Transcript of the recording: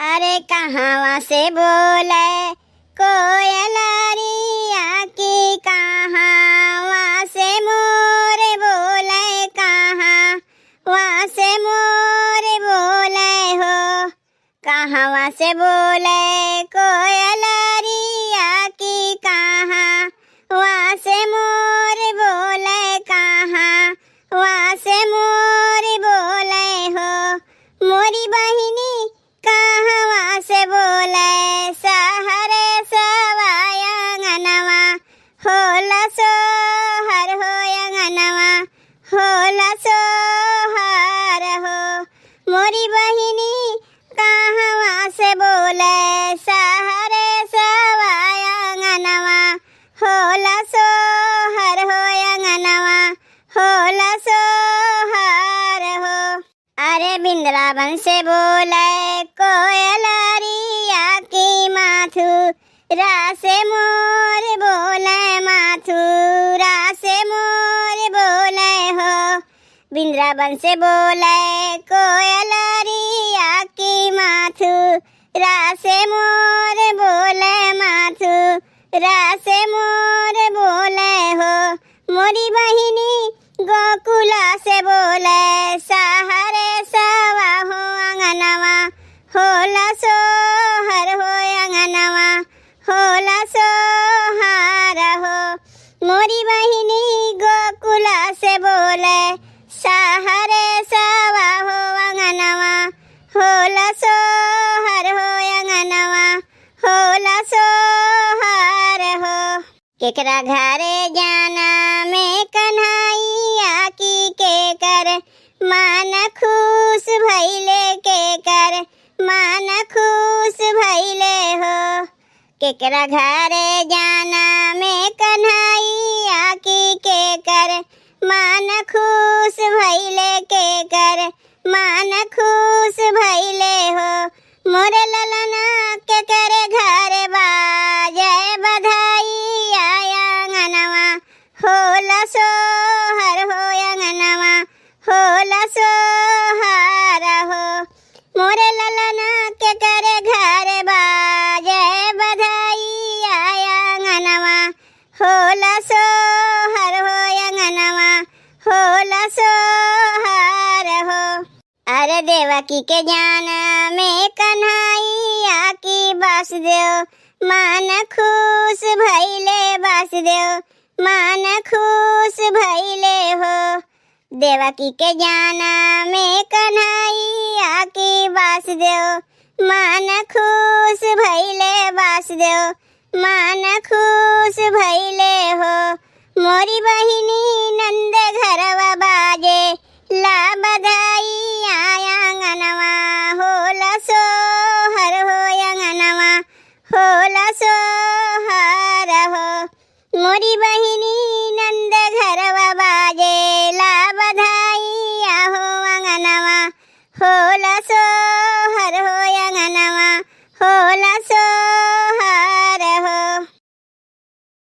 अरे कहवा से बोले कोयलरिया की, कहवा से मोर बोले, कहवा से मोर बोले हो। कहवा से बोले कोयलरिया की, कहवा से मोर बोले, कहवा से मोर बोले हो। मोरी बहिनी कहवा से बोले, सहरे सवाया अंगनवा, होला सोहर हो अंगनवा, होला सोहर हो। मोरी बहिनी कहवा से बोले, सहरे सवाया अंगनवा, होला सोहर हो अंगनवा, होला सोहर हो। अरे बिंद्रावन से बोले कोयलरिया की, माथुरा से मोर बोले, माथुरा से मोर बोले हो। बिंद्रावन से बोले कोयलरिया की, माथुरा से मोर बोले, माथुरा से मोर बोले हो। मोरी बहिनी गोकुला से बोले, सहरे सवा हो अंगनवा, होला सोहर हो अंगनवा, होला सोहर हो। मोरी बहिनी गोकुला से बोले, सहरे सवा हो अंगनवा, होला सोहर हो अंगनवा, होला सोहर हो। केकरा घरे जाना में कन्हैया की, के कर मान खुश भइले, के कर मान खुश भइले हो। केकरा घरे जाना में कन्हैया की, के कर मान खुश भइले, के कर मान खुश भइले हो। मोर ललना के करे घर बाजे बधाई आया अंगनवा, होला सोहर हो अंगनवा, होला सोहर हो। मोर ललना के करे घर बाजे बधाई आया अंगनवा, होला सोहर हो अंगनवा, होला सोहर हो। अरे देवकी के जान में कन्हैया की, वासुदेव मान खुश भइले, वासुदेव मान खुश भइले हो। देवकी के जाना में कन्हैया की, वासुदेव मान खुश भइले, वासुदेव मान खुश भइले हो। मोरी बहिनी नंद घरवा बाजे, ला बधाई आया अंगनवा, होला सोहर हो अंगनवा, होला सोहर हो। मोरी बहिनी नंद घरवा बाजे, ला बधाई आहो अंगनवा, होला